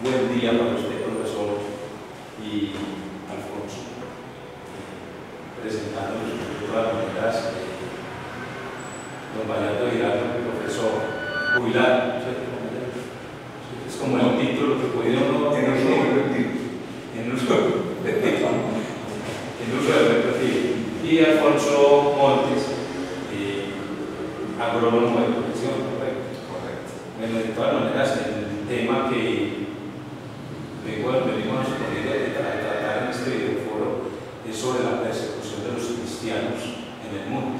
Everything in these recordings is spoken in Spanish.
Buen día para usted, profesor, y Alfonso, presentando de todas maneras don Vallardo Giraldo, profesor jubilado, ¿cierto? Es como el título que pudieron en uso del repetir. Y Alfonso Montes, agrónomo de profesión, correcto. Bueno, de todas maneras, el tema que venimos a tratar en este videoforo es sobre la persecución de los cristianos en el mundo.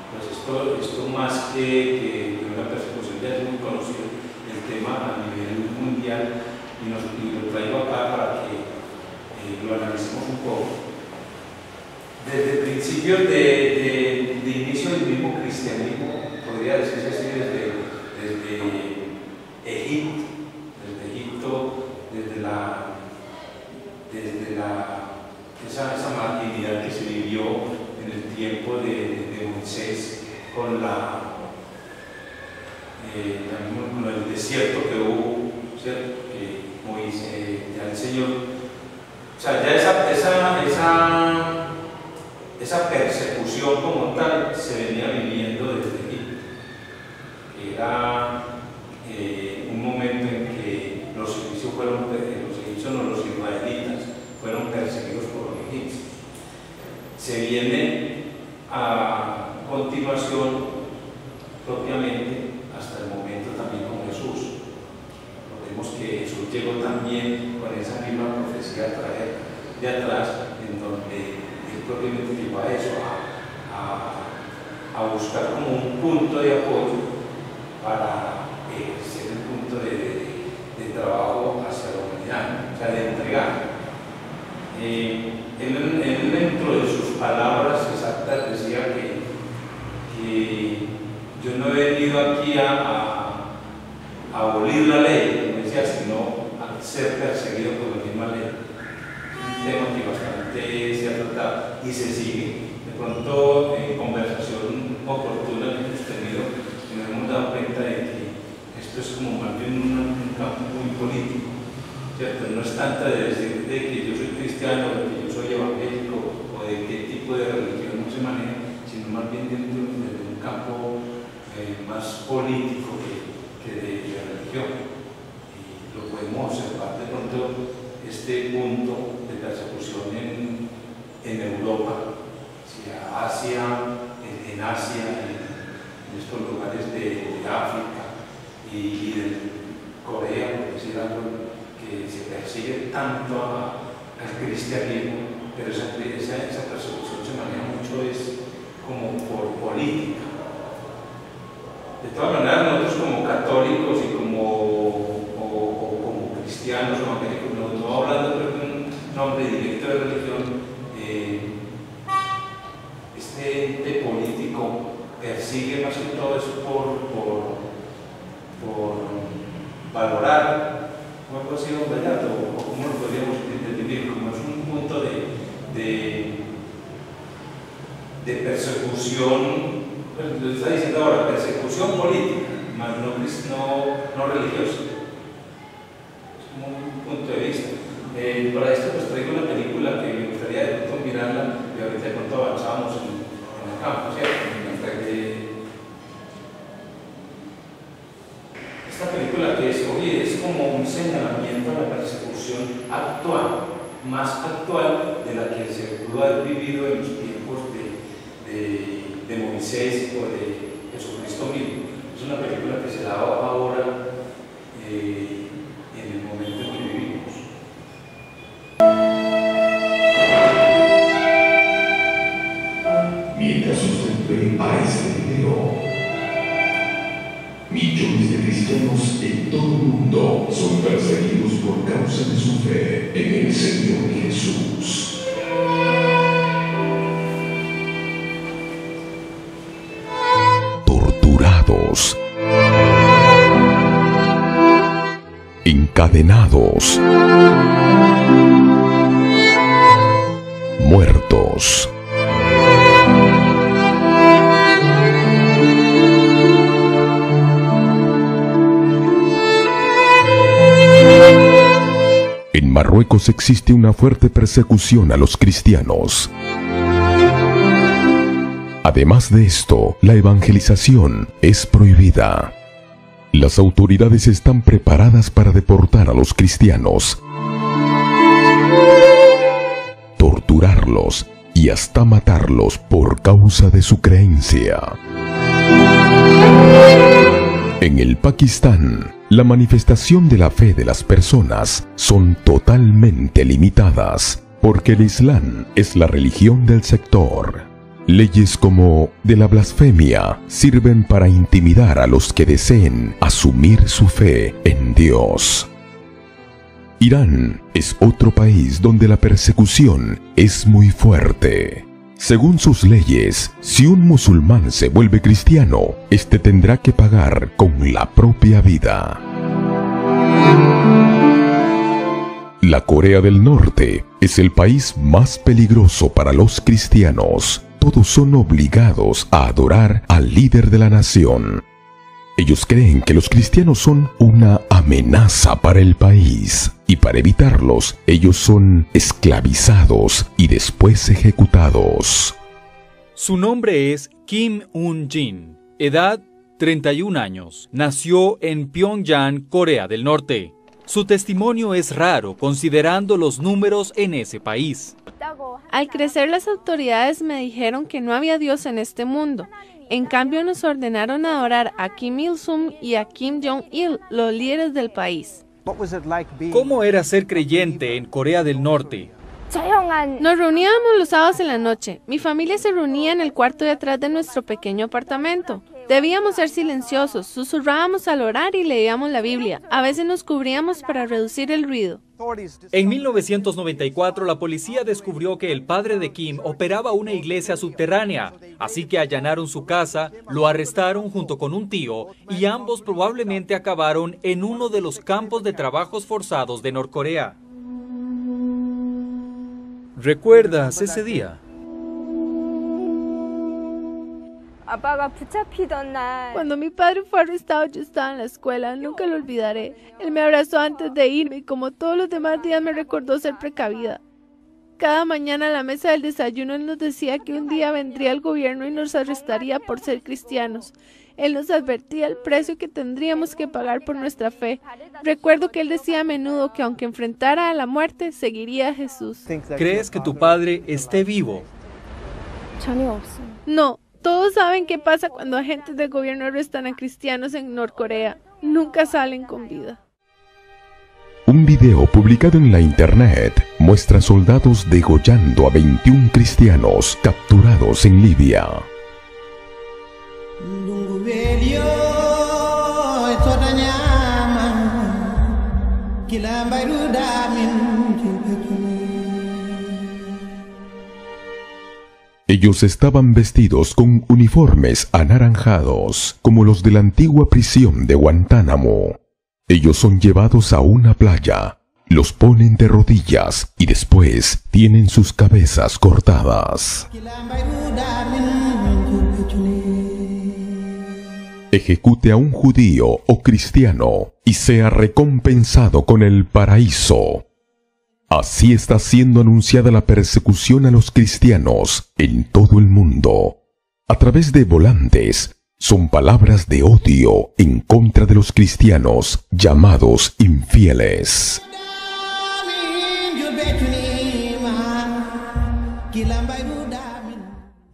Pues esto más que una persecución ya es muy conocido el tema a nivel mundial y lo traigo acá para que lo analicemos un poco. Desde principios de inicio del mismo cristianismo, podría decirse así, desde Egipto, esa marginalidad que se vivió en el tiempo de Moisés con el desierto que hubo, ¿cierto? Que Moisés, ya el Señor, o sea, ya esa persecución como tal se venía viviendo desde Egipto. Era un momento en que los egipcios no, los israelitas fueron perseguidos por los egipcios. Se viene a continuación propiamente hasta el momento también con Jesús. Vemos que Jesús llegó también con esa misma profecía de atrás, en donde él propiamente llegó a eso, a buscar como un punto de apoyo para ser el punto de trabajo hacia la humanidad, o sea, de entregar. Él dentro de sus palabras exactas decía que yo no he venido aquí a abolir la ley, como decía, sino a ser perseguido por la misma ley. Un tema que bastante se ha tratado y se sigue. De pronto, en conversación oportuna que hemos tenido, nos hemos dado cuenta de que esto es como más bien un campo muy político, ¿cierto? No es tanto de decir de que yo soy cristiano, de que yo soy evangélico o de qué tipo de religión no se maneja, sino más bien dentro de un campo más político que de religión. Y lo podemos observar de pronto este punto de persecución en Europa, hacia Asia, en Asia, en estos lugares de África y de Corea, por decir algo, que se persigue tanto al cristianismo, pero esa persecución se maneja mucho es como por política. De todas maneras, nosotros como católicos y como cristianos o evangélicos, no hablando de un nombre directo de religión, este ente político persigue más que todo eso por valorar, o algo así, don Vallardo, o cómo lo podríamos definir, como es un punto de persecución. Pues lo está diciendo ahora, persecución política, más no religiosa. Es como un punto de vista. Para esto pues traigo una película que me gustaría de pronto mirarla, y ahorita de pronto avanzamos en el campo, ¿cierto? Esta película que escogí es como un señalamiento a la persecución actual, más actual de la que se pudo haber vivido en los tiempos de Moisés o de Jesucristo mismo. Es una película que se da ahora en el momento en que vivimos. Mientras usted ve a este video, millones de cristianos en todo el mundo son perseguidos por causa de su fe en el Señor Jesús. Torturados, encadenados, muertos. Marruecos existe una fuerte persecución a los cristianos. Además de esto, la evangelización es prohibida. Las autoridades están preparadas para deportar a los cristianos, torturarlos y hasta matarlos por causa de su creencia. En el Pakistán, la manifestación de la fe de las personas son totalmente limitadas, porque el Islam es la religión del sector. Leyes como de la blasfemia sirven para intimidar a los que deseen asumir su fe en Dios. Irán es otro país donde la persecución es muy fuerte. Según sus leyes, si un musulmán se vuelve cristiano, este tendrá que pagar con la propia vida. La Corea del Norte es el país más peligroso para los cristianos. Todos son obligados a adorar al líder de la nación. Ellos creen que los cristianos son una amenaza para el país, y para evitarlos, ellos son esclavizados y después ejecutados. Su nombre es Kim Un-jin, edad 31 años. Nació en Pyongyang, Corea del Norte. Su testimonio es raro considerando los números en ese país. Al crecer, las autoridades me dijeron que no había Dios en este mundo. En cambio, nos ordenaron adorar a Kim Il-sung y a Kim Jong-il, los líderes del país. ¿Cómo era ser creyente en Corea del Norte? Nos reuníamos los sábados en la noche. Mi familia se reunía en el cuarto de atrás de nuestro pequeño apartamento. Debíamos ser silenciosos, susurrábamos al orar y leíamos la Biblia. A veces nos cubríamos para reducir el ruido. En 1994, la policía descubrió que el padre de Kim operaba una iglesia subterránea, así que allanaron su casa, lo arrestaron junto con un tío y ambos probablemente acabaron en uno de los campos de trabajos forzados de Norcorea. ¿Recuerdas ese día? Cuando mi padre fue arrestado, yo estaba en la escuela, nunca lo olvidaré. Él me abrazó antes de irme y como todos los demás días me recordó ser precavida. Cada mañana a la mesa del desayuno él nos decía que un día vendría el gobierno y nos arrestaría por ser cristianos. Él nos advertía el precio que tendríamos que pagar por nuestra fe. Recuerdo que él decía a menudo que aunque enfrentara a la muerte, seguiría a Jesús. ¿Crees que tu padre esté vivo? No. Todos saben qué pasa cuando agentes del gobierno arrestan a cristianos en Norcorea. Nunca salen con vida. Un video publicado en la internet muestra soldados degollando a 21 cristianos capturados en Libia. Ellos estaban vestidos con uniformes anaranjados, como los de la antigua prisión de Guantánamo. Ellos son llevados a una playa, los ponen de rodillas y después tienen sus cabezas cortadas. Ejecute a un judío o cristiano y sea recompensado con el paraíso. Así está siendo anunciada la persecución a los cristianos en todo el mundo. A través de volantes, son palabras de odio en contra de los cristianos llamados infieles.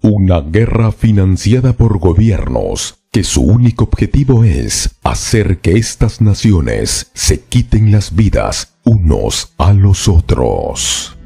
Una guerra financiada por gobiernos que su único objetivo es hacer que estas naciones se quiten las vidas unos a los otros.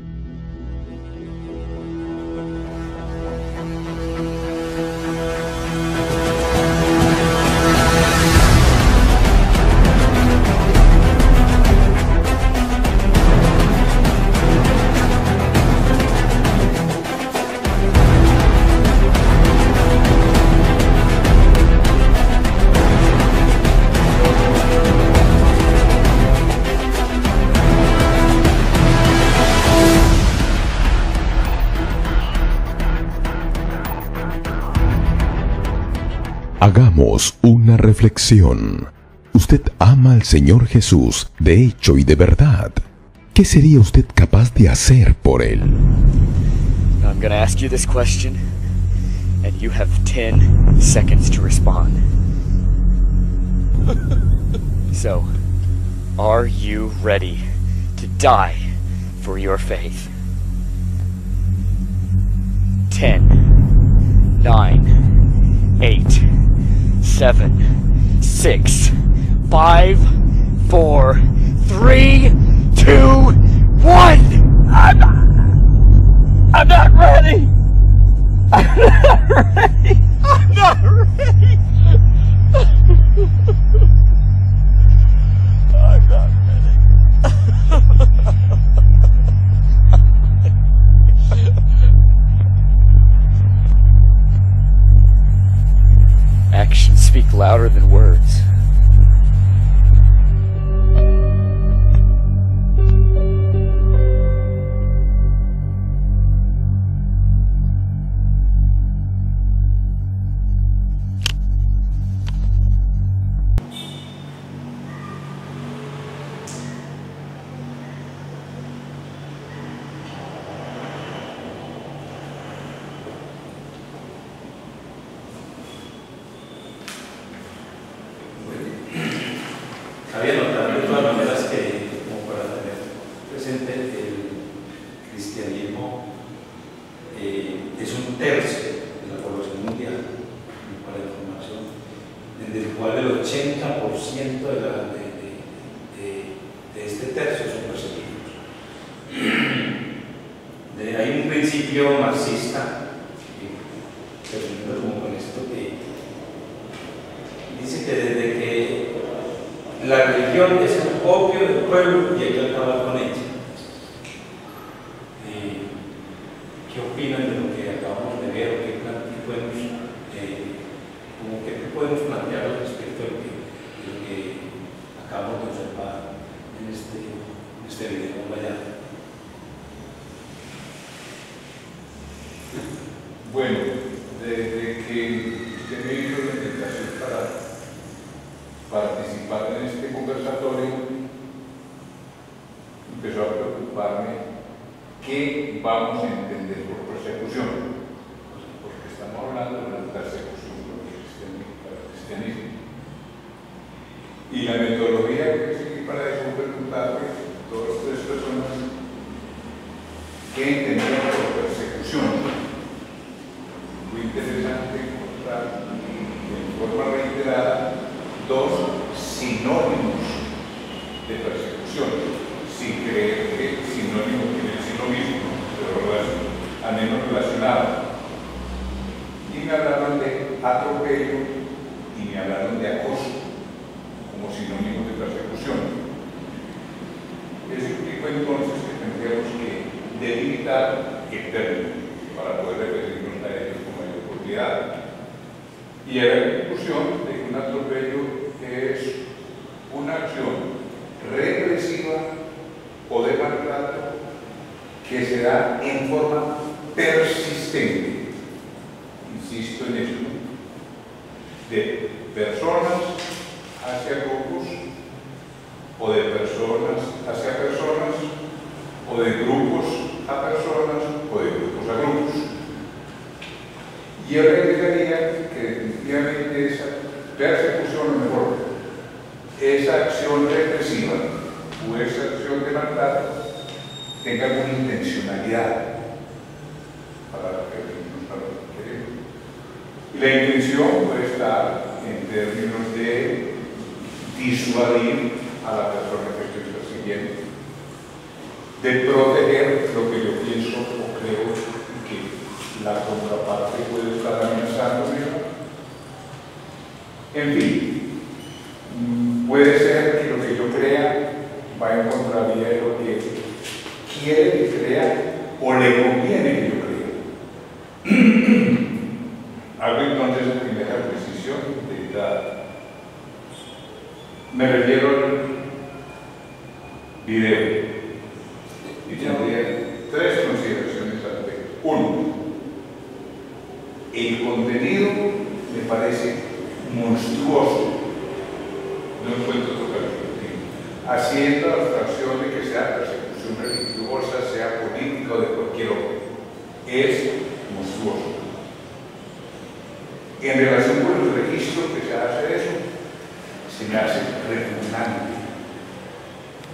Hagamos una reflexión. ¿Usted ama al Señor Jesús de hecho y de verdad? ¿qué sería usted capaz de hacer por él? I'm gonna ask you this question, and you have 10 seconds to respond. So, are you ready to die for your faith? 10, 9, 8, 7, 6, 5, 4, 3, 2, 1! I'm not ready! I'm not ready! I'm not ready! I'm not ready. Actions speak louder than words. Había notado de todas maneras que, como para tener presente, el cristianismo es un tercio de la población mundial, para la información, en el cual el 80% de este tercio son perseguidos. Hay un principio marxista, terminando como con esto, que dice que desde que la religión es el opio del pueblo y hay que acabar con ella. ¿Qué opinan de lo que acabamos de ver? ¿Qué podemos plantear respecto a lo que acabamos de observar en este video? Vaya. Bueno, desde que usted me hizo la invitación para participar en este conversatorio, empezó a preocuparme qué vamos a entender por persecución, porque estamos hablando de la persecución para el cristianismo. Y la metodología que seguí para eso preguntarme a todas las tres personas qué entendían por persecución. Muy interesante encontrar en forma reiterada dos sinónimos de persecución, sin creer que sinónimo quiere decir lo mismo, pero al menos relacionado. Y me hablaron de atropello y me hablaron de acoso como sinónimos de persecución. Eso implicó entonces que tendríamos que delimitar el término para poder referirnos a ellos con mayor propiedad. Y era la conclusión de que un atropello es una acción represiva o de maltrato que se da en forma persistente, insisto en esto, de personas hacia grupos, o de personas hacia personas, o de grupos a personas, o de grupos a grupos. Y yo le agregaría que definitivamente esa persecución, o mejor, esa acción represiva o esa acción de maltrato tenga alguna intencionalidad para lo que queremos. Y la intención puede estar en términos de disuadir a la persona que estoy persiguiendo, de proteger lo que yo pienso o creo que la contraparte puede estar amenazándome. En fin, puede ser que lo que yo crea va en contravía de lo que quiere que crea o le conviene que yo crea. Hago entonces la primera precisión de edad. Me refiero al video y tendría tres consideraciones al respecto. Uno, el contenido me parece monstruoso, no encuentro otro calificativo, haciendo abstracción de que sea persecución cosa, sea política o de cualquier otro. Es monstruoso. En relación con el registro que se hace de eso, se me hace repugnante.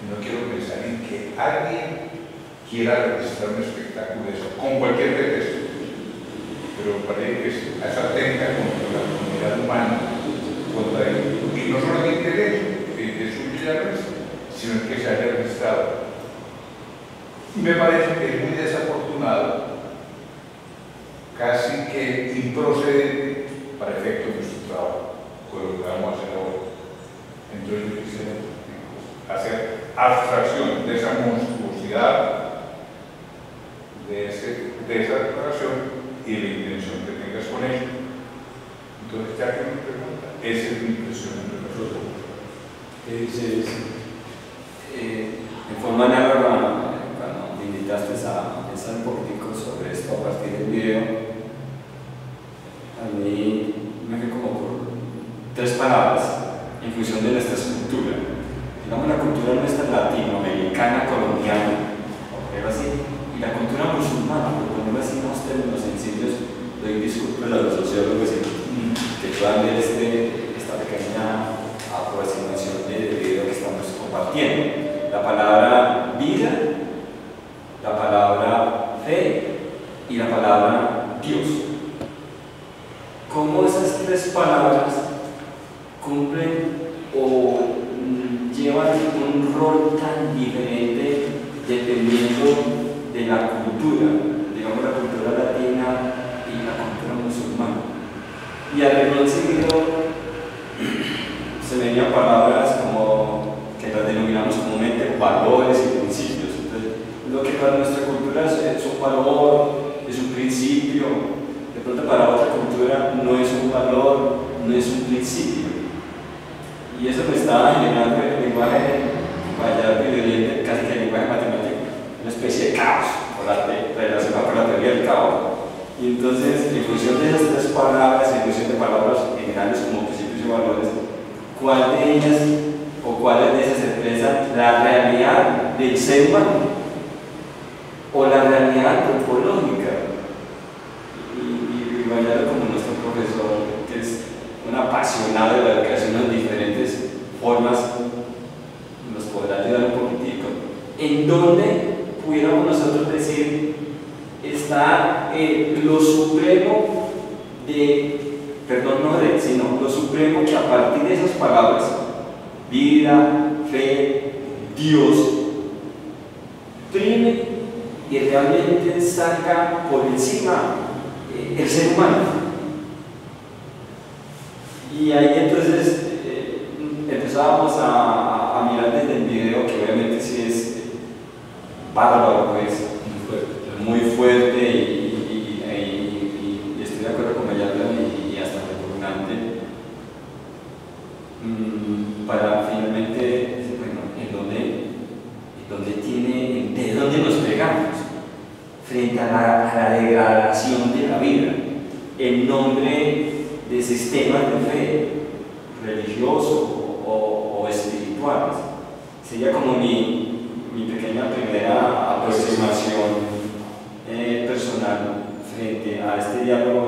No quiero pensar en que alguien quiera registrar un espectáculo de eso, con cualquier pretexto. Pero parece que es atenta contra la comunidad humana, contra él. Y no solamente el hecho de su vida, sino que se haya registrado. Y me parece que es muy desafortunado, casi que improcedente para efectos de nuestro trabajo, con lo que vamos a hacer ahora. Entonces yo quisiera hacer abstracción de esa monstruosidad, de esa declaración y la intención que tengas con ella. Entonces, ya que me pregunta, esa es mi impresión entre nosotros. ¿Qué dices? En forma análoga, cuando me invitaste a pensar un poquitico sobre esto a partir del video, a mí me fui como por tres palabras en función de nuestra cultura. Digamos, la cultura nuestra latinoamericana, colombiana, pero así, y la cultura musulmana, por ponerlo así en unos términos sencillos, doy disculpas a los sociólogos que puedan ver esta pequeña aproximación del video que estamos compartiendo. La palabra vida, la palabra fe y la palabra Dios. ¿Cómo esas tres palabras cumplen o llevan un rol tan diferente dependiendo de la cultura, digamos la cultura latina y la cultura musulmana? Y al renglón seguido se venían palabras como que las denominamos comúnmente valores y principios. Entonces, lo que para nuestra cultura es un valor, es un principio, de pronto para otra cultura no es un valor, no es un principio. Y eso me estaba generando el lenguaje Vallardo y de Oriente, casi que el lenguaje matemático, una especie de caos, relacionado con la teoría del caos. Y entonces, en función de esas tres palabras, en función de palabras generales como principios y valores, ¿cuál de ellas o cuáles de esas expresan la realidad del ser humano o la realidad antropológica? Y Vallardo, como nuestro profesor, que es un apasionado de la educación en diferentes formas, nos podrá ayudar un poquitico. ¿En dónde pudiéramos nosotros decir está lo supremo sino lo supremo que a partir de esas palabras, vida, fe, Dios, prime y realmente salga por encima el ser humano? Y ahí entonces empezábamos a mirar desde el video, que obviamente sí es bárbaro, pues, muy fuerte y estoy de acuerdo con Vallardo y hasta repugnante, para finalmente decir, bueno, ¿de dónde nos pegamos frente a la degradación de la vida en nombre de sistemas de fe religiosos o espirituales? Sería como mi pequeña primera aproximación personal frente a este diálogo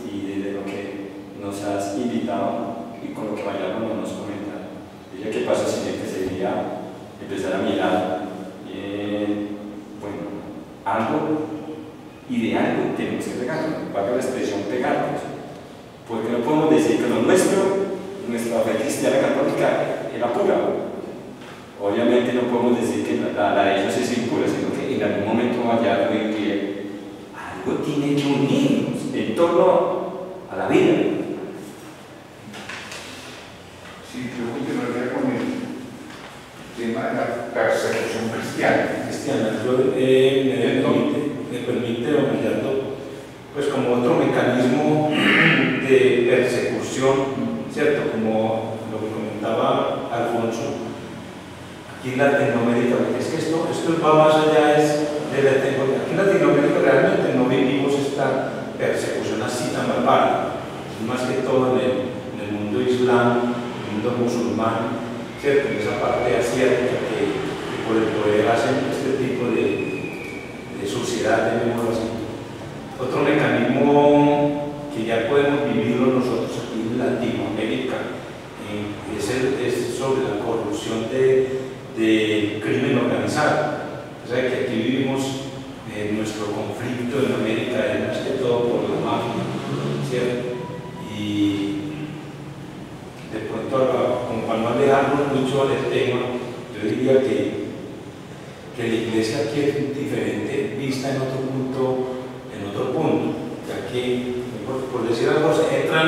y desde lo que nos has invitado y con lo que Vallardo nos comenta. Diría que el paso siguiente sería empezar a mirar, bueno, algo y de algo tenemos que pegarnos, valga la expresión pegarnos, porque no podemos decir que lo nuestro, nuestra fe cristiana católica, era pura. Obviamente no podemos decir que la de ellos es impura, sino que en algún momento Vallardo y que algo tiene que unirnos en torno a la vida. Sí, yo continuaría con el tema de la persecución cristiana. Me permite, Vallardo, pues como otro mecanismo de persecución, ¿cierto? Como lo que comentaba Alfonso, aquí en Latinoamérica, porque es que esto va más allá de Latinoamérica. Aquí en Latinoamérica realmente no vivimos esta persecución así tan bárbara, más que todo en el mundo islam, en el mundo musulmán, ¿cierto? En esa parte asiática que por el poder hacen este tipo de vemos nuestro conflicto en América es más que todo por la mafia, ¿cierto? Y de pronto, como para no alejarnos mucho del tema, yo diría que la iglesia aquí es diferente vista en otro punto, ya que, por decir algo, entran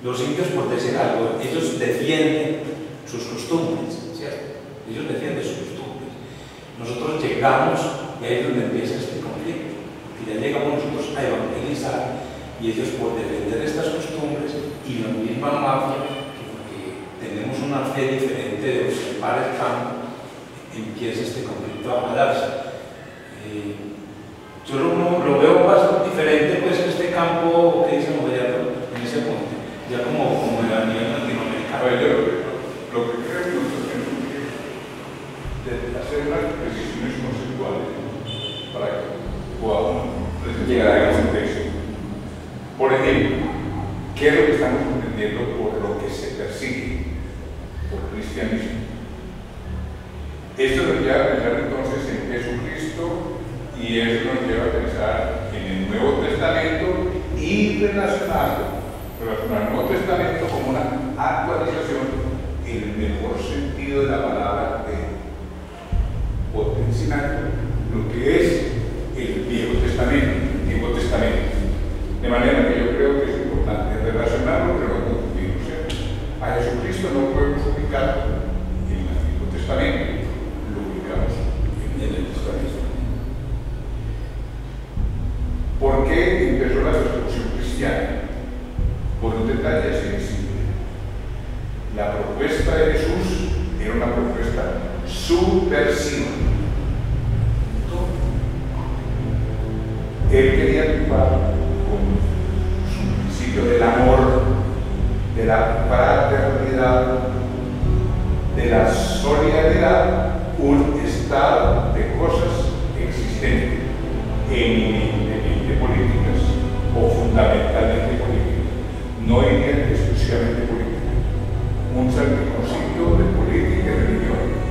los indios, por decir algo, ellos defienden sus costumbres, ¿cierto? Ellos defienden sus costumbres. Nosotros llegamos y ahí es donde empieza este conflicto, que ya llegamos nosotros a evangelizar y ellos por defender estas costumbres y la misma mafia, que porque tenemos una fe diferente de observar el campo, empieza este conflicto a darse. Yo lo veo bastante diferente pues en este campo que dice Moyato, en ese punto, ya como a nivel latinoamericano. A ver, lo que creo que nosotros tenemos que hacer unas precisiones conceptuales para que podamos llegar a ese texto. Por ejemplo, ¿qué es lo que estamos entendiendo por lo que se persigue por cristianismo? Esto nos lleva a pensar entonces en Jesucristo y eso nos lleva a pensar en el Nuevo Testamento y relacionar el Nuevo Testamento como una actualización en el mejor sentido de la palabra, potenciando lo que es el Viejo Testamento, el Antiguo Testamento. De manera que yo creo que es importante relacionarlo, pero no confundirlo, ¿cierto? A Jesucristo no podemos ubicar en el Antiguo Testamento, lo ubicamos en el Testamento. ¿Por qué empezó la persecución cristiana? Por un detalle así de simple. La propuesta de Jesús era una propuesta subversiva. Él quería triunfar con su principio del amor, de la fraternidad, de la solidaridad, un estado de cosas existente, eminentemente políticas o fundamentalmente políticas, no diría exclusivamente políticas, un salpicocito de política y religión.